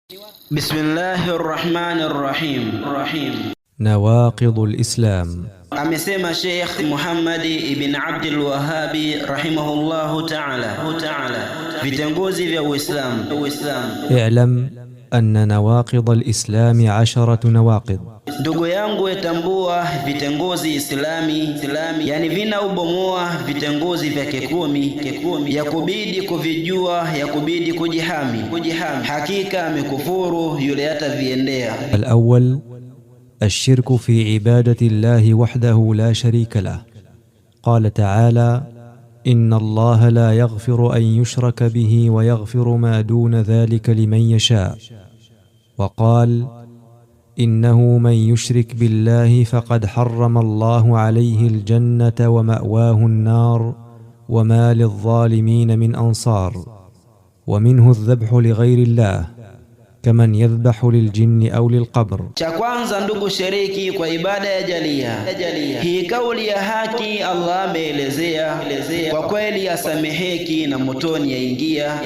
بسم الله الرحمن الرحيم. نواقض الإسلام. Amesema Sheikh Muhammad ibn Abdul Wahhab rahimahullahu ta'ala vitengozi vya Uislamu. اعلم أن نواقض الإسلام 10 نواقض. Ndugu yangu etambua vitengozi Islami yani vina ubomoa vitengozi vya kekumi ya kubidi kuvijua ya kubidi kujihami hakika amekufuru yule ataviendea. الأول الشرك في عبادة الله وحده لا شريك له. قال تعالى: إن الله لا يغفر أن يشرك به ويغفر ما دون ذلك لمن يشاء. وقال: إنه من يشرك بالله فقد حرم الله عليه الجنة ومأواه النار وما للظالمين من أنصار. ومنه الذبح لغير الله كمن يذبح للجن أو للقبر. Cha kwanza ndugu shiriki kwa ibada ya jalia. Hii kauli ya haki Allah ameelezea kwa kweli asameheki na motoni yaingia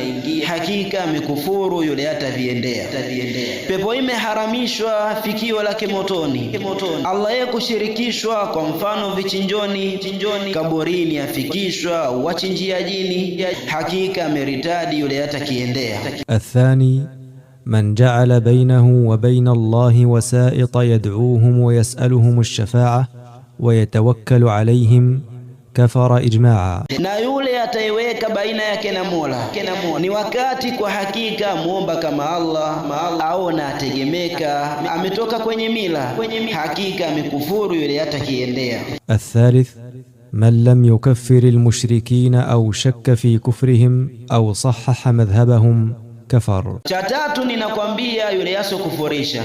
hakika amekufuru yule ataviendea. Pepo imeharamishwa fikio lake motoni. Allah yeye kushirikishwa kwa mfano vichinjoni kaburini afikishwa wachinjia jini hakika ameritadi yule atakiendea. الثاني من جعل بينه وبين الله وسائط يدعوهم ويسألهم الشفاعة ويتوكل عليهم كفر إجماعا. Na yule ataiweka baina yake na Mola ni wakati kwa hakika muomba kama Allah au na ategemeka ametoka kwenye mila hakika amekufuru yule atakiendea. الثالث من لم يكفر المشركين أو شك في كفرهم أو صحح مذهبهم كفر. Cha tatu ninakwambia yule yasokufurisha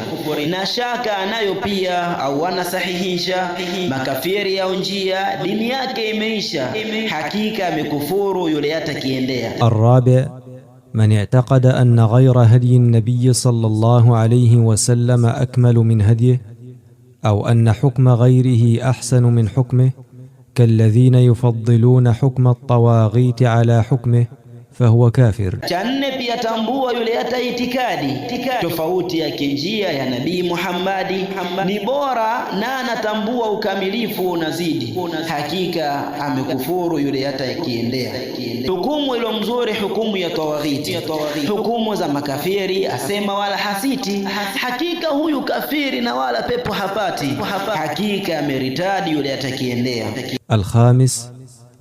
na shaka anayo pia au anasahihisha makafiri au njia dini yake imeisha hakika amekufuru yule atakiendea. الرابع من اعتقد أن غير هدي النبي صلى الله عليه وسلم أكمل من هديه أو أن حكم غيره أحسن من حكمه كالذين يفضلون حكم الطواغيت على حكمه فهو كافر. Cha nne pia tambua yule hata itikadi tofauti ya njia ya Nabii Muhammadi ni bora na anatambua ukamilifu unazidi hakika amekufuru yule hata yakiendea. Hukumu ilo mzuri hukumu ya tawaghiti hukumu za makafiri asema wala hasiti hakika huyu kafiri na wala pepo hapati hakika ameritadi yule atakiendea. الخامس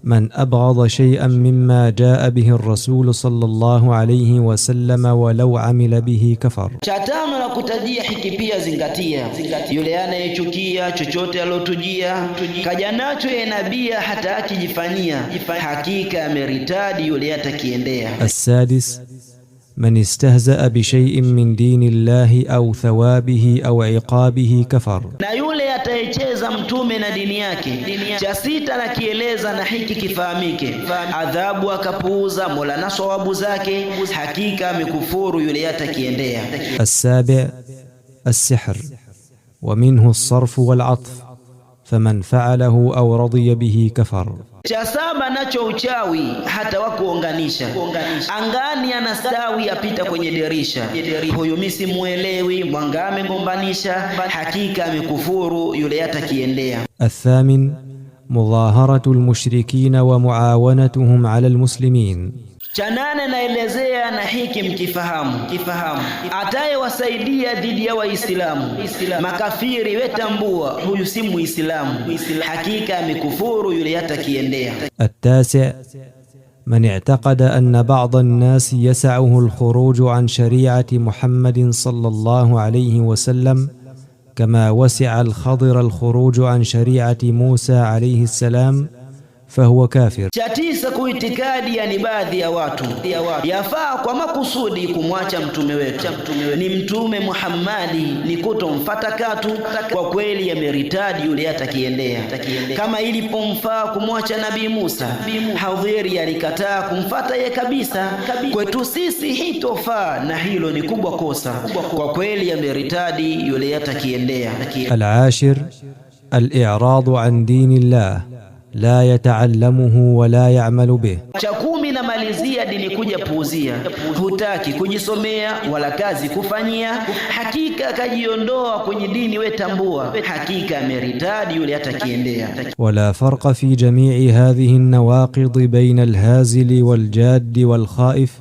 من أبغض شيئا مما جاء به الرسول صلى الله عليه وسلم ولو عمل به كفر. Cha tano na kutajia hiki pia zingatia yule anayechukia chochote alotujia kaja nacho ya nabii hata akijifanyia hakika ameritadi yule atakiendea. السادس من استهزأ بشيء من دين الله أو ثوابه أو عقابه كفر. Na yule ataicheza mtume na dini yake. Cha sita na kieleza na hiki kifahamike adhabu akapuuza Mola na sawabu zake hakika amekufuru yule atakiendea. السابع السحر ومنه الصرف والعطف فمن فعله أو رضي به كفر. Cha saba nacho uchawi hata wakuunganisha angani anastawi apita kwenye dirisha huyu mimi simuelewi mwangame ngombanisha hakika amekufuru yule atakiendea. الثامن مظاهرة المشركين ومعاونتهم على المسلمين. Cha nane naelezea na hiki mkifahamu atayewasaidia dhidi ya Waislamu makafiri wetambua huyu si Muislamu hakika amekufuru yule atakiendea. التاسع من اعتقد أن بعض الناس يسعه الخروج عن شريعة محمد صلى الله عليه وسلم كما وسع الخضر الخروج عن شريعة موسى عليه السلام فهو كافر. Cha tisa kuitikadi yani baadhi ya watu yafaa kwa makusudi kumwacha mtume wetu ni mtume Muhammadi ni kutomfuata katu kwa kweli ameritadi yule atakiendea. Kama ilipomfaa kumwacha Nabii Musa hadhiri alikataa kumfuata ye kabisa kwetu sisi hitofaa na hilo ni kubwa kosa kwa kweli ameritadi yule atakiendea. العاشر الإعراض عن دين الله لا يتعلمه ولا يعمل به. Cha 10 namalizia dini kuja puuzia, hutaki kujisomea wala kazi kufanyia, hakika kajiondoa kwenye dini, we tambua hakika ameritadi yule atakiendea. ولا فرق في جميع هذه النواقض بين الهازل والجاد والخائف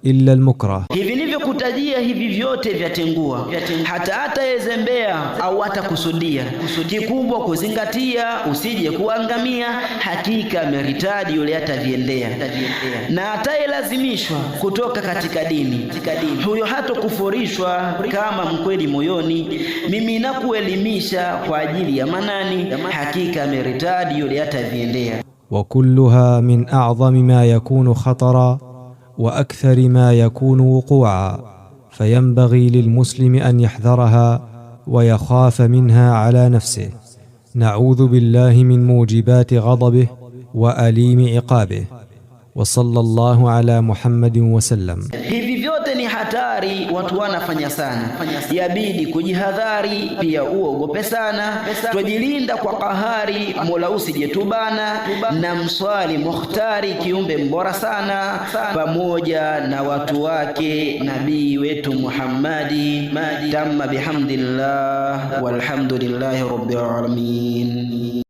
إلا المكره. Hivi nilivyokutajia hivi vyote vyatengua, hata yezembea au atakusudia, kikubwa kuzingatia usije kuangamia, hakika ameritadi yule ataviendea. Na atayelazimishwa kutoka katika dini, huyo hatokufurishwa kama mkweli moyoni. Mimi nakuelimisha kwa ajili ya manani, hakika ameritadi yule ataviendea. وكلها من أعظم ما يكون خطرا وأكثر ما يكون وقوعا، فينبغي للمسلم أن يحذرها ويخاف منها على نفسه. نعوذ بالله من موجبات غضبه وأليم عقابه. وصلى الله على محمد وسلم. Hivi vyote ni hatari watu wanafanya sana, yabidi kujihadhari pia uogope sana. Tujilinda kwa kahari, Mola usijetubana, na mswali Mukhtari kiumbe mbora sana, pamoja na watu wake nabii wetu Muhammadi. Tamma bihamdillah walhamdulillahi rabbil alamin.